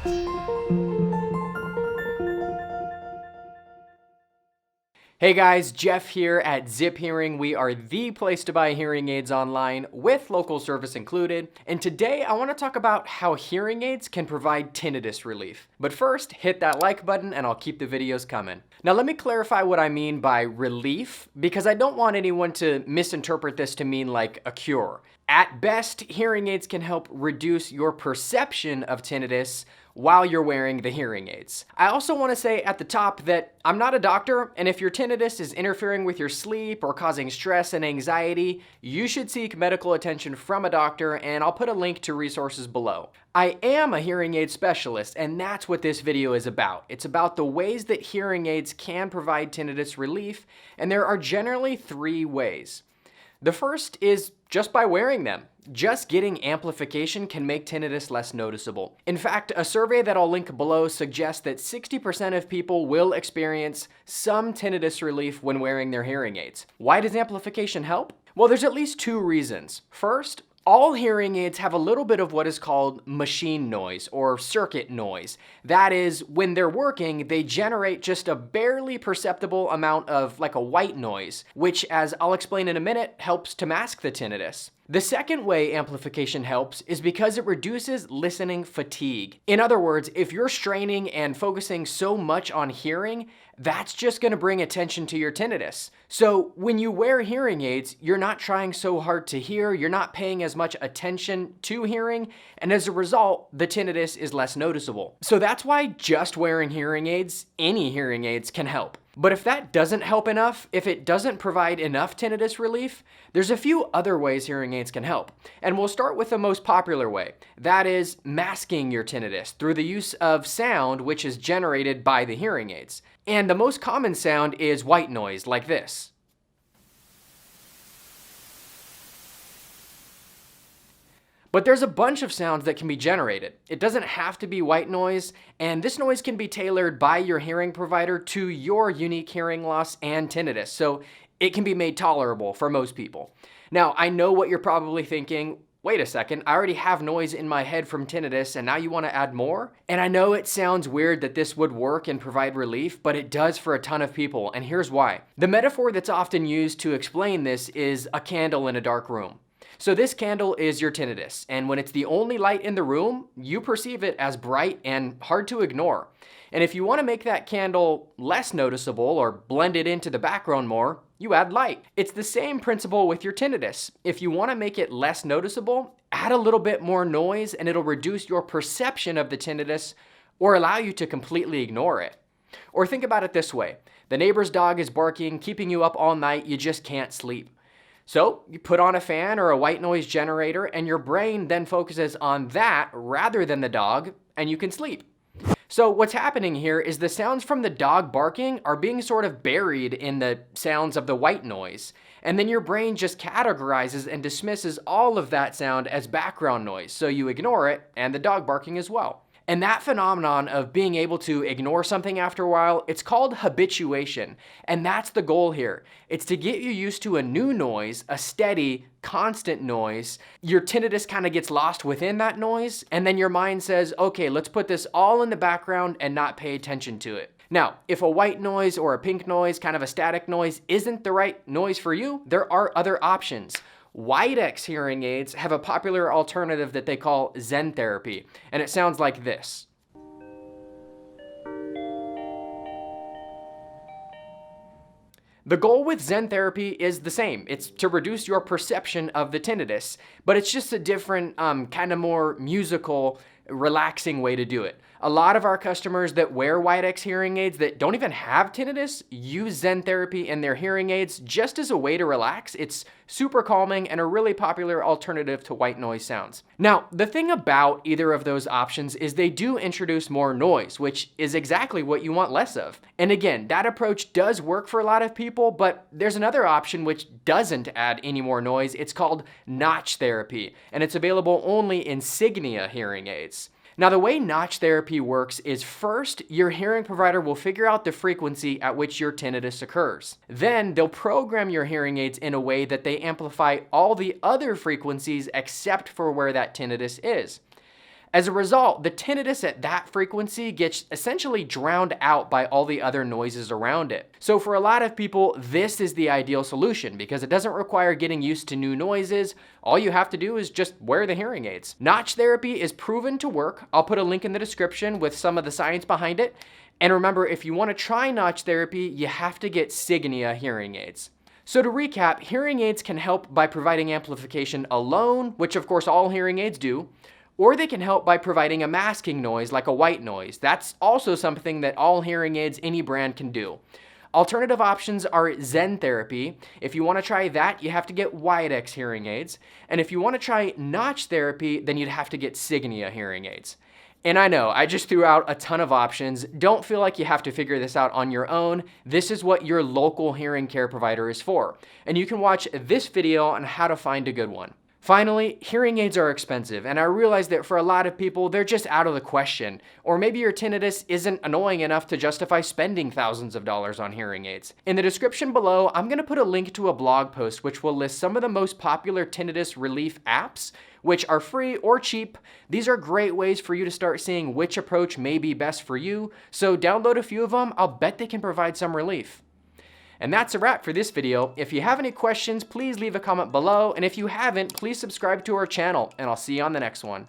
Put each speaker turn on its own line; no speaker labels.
Hey guys, Jeff here at Zip Hearing. We are the place to buy hearing aids online with local service included. And today I want to talk about how hearing aids can provide tinnitus relief. But first, hit that like button and I'll keep the videos coming. Now let me clarify what I mean by relief, because I don't want anyone to misinterpret this to mean like a cure. At best, hearing aids can help reduce your perception of tinnitus while you're wearing the hearing aids. I also want to say at the top that I'm not a doctor, and if your tinnitus is interfering with your sleep or causing stress and anxiety, you should seek medical attention from a doctor, and I'll put a link to resources below. I am a hearing aid specialist, and that's what this video is about. It's about the ways that hearing aids can provide tinnitus relief, and there are generally 3 ways. The first is just by wearing them. Just getting amplification can make tinnitus less noticeable. In fact, a survey that I'll link below suggests that 60% of people will experience some tinnitus relief when wearing their hearing aids. Why does amplification help? Well, there's at least 2 reasons. First, all hearing aids have a little bit of what is called machine noise or circuit noise. That is, when they're working, they generate just a barely perceptible amount of like a white noise, which, as I'll explain in a minute, helps to mask the tinnitus. The second way amplification helps is because it reduces listening fatigue. In other words, if you're straining and focusing so much on hearing, that's just going to bring attention to your tinnitus. So when you wear hearing aids, you're not trying so hard to hear, you're not paying as much attention to hearing, and as a result, the tinnitus is less noticeable. So that's why just wearing hearing aids, any hearing aids, can help. But if that doesn't help enough, if it doesn't provide enough tinnitus relief, there's a few other ways hearing aids can help. And we'll start with the most popular way. That is masking your tinnitus through the use of sound which is generated by the hearing aids. And the most common sound is white noise, like this. But there's a bunch of sounds that can be generated. It doesn't have to be white noise, and this noise can be tailored by your hearing provider to your unique hearing loss and tinnitus, so it can be made tolerable for most people. Now, I know what you're probably thinking. Wait a second, I already have noise in my head from tinnitus, and now you want to add more? And I know it sounds weird that this would work and provide relief, but it does for a ton of people, and here's why. The metaphor that's often used to explain this is a candle in a dark room. So this candle is your tinnitus, and when it's the only light in the room, you perceive it as bright and hard to ignore. And if you want to make that candle less noticeable or blend it into the background more, you add light. It's the same principle with your tinnitus. If you want to make it less noticeable, add a little bit more noise and it'll reduce your perception of the tinnitus or allow you to completely ignore it. Or think about it this way. The neighbor's dog is barking, keeping you up all night, you just can't sleep. So you put on a fan or a white noise generator and your brain then focuses on that rather than the dog, and you can sleep. So what's happening here is the sounds from the dog barking are being sort of buried in the sounds of the white noise. And then your brain just categorizes and dismisses all of that sound as background noise. So you ignore it and the dog barking as well. And that phenomenon of being able to ignore something after a while, it's called habituation. And that's the goal here. It's to get you used to a new noise, a steady, constant noise. Your tinnitus kind of gets lost within that noise. And then your mind says, okay, let's put this all in the background and not pay attention to it. Now, if a white noise or a pink noise, kind of a static noise, isn't the right noise for you, there are other options. Widex hearing aids have a popular alternative that they call Zen therapy, and it sounds like this. The goal with Zen therapy is the same. It's to reduce your perception of the tinnitus, but it's just a different, kind of more musical, relaxing way to do it. A lot of our customers that wear Widex hearing aids that don't even have tinnitus use Zen therapy in their hearing aids just as a way to relax. It's super calming and a really popular alternative to white noise sounds. Now, the thing about either of those options is they do introduce more noise, which is exactly what you want less of. And again, that approach does work for a lot of people, but there's another option which doesn't add any more noise. It's called notch therapy, and it's available only in Signia hearing aids. Now, the way notch therapy works is first, your hearing provider will figure out the frequency at which your tinnitus occurs. Then they'll program your hearing aids in a way that they amplify all the other frequencies except for where that tinnitus is. As a result, the tinnitus at that frequency gets essentially drowned out by all the other noises around it. So for a lot of people, this is the ideal solution because it doesn't require getting used to new noises. All you have to do is just wear the hearing aids. Notch therapy is proven to work. I'll put a link in the description with some of the science behind it. And remember, if you want to try notch therapy, you have to get Signia hearing aids. So to recap, hearing aids can help by providing amplification alone, which of course all hearing aids do, or they can help by providing a masking noise like a white noise. That's also something that all hearing aids, any brand, can do. Alternative options are Zen therapy. If you want to try that, you have to get Widex hearing aids. And if you want to try notch therapy, then you'd have to get Signia hearing aids. And I know, I just threw out a ton of options. Don't feel like you have to figure this out on your own. This is what your local hearing care provider is for. And you can watch this video on how to find a good one. Finally, hearing aids are expensive, and I realize that for a lot of people, they're just out of the question. Or maybe your tinnitus isn't annoying enough to justify spending thousands of dollars on hearing aids. In the description below, I'm gonna put a link to a blog post which will list some of the most popular tinnitus relief apps, which are free or cheap. These are great ways for you to start seeing which approach may be best for you. So download a few of them, I'll bet they can provide some relief. And that's a wrap for this video. If you have any questions, please leave a comment below. And if you haven't, please subscribe to our channel, and I'll see you on the next one.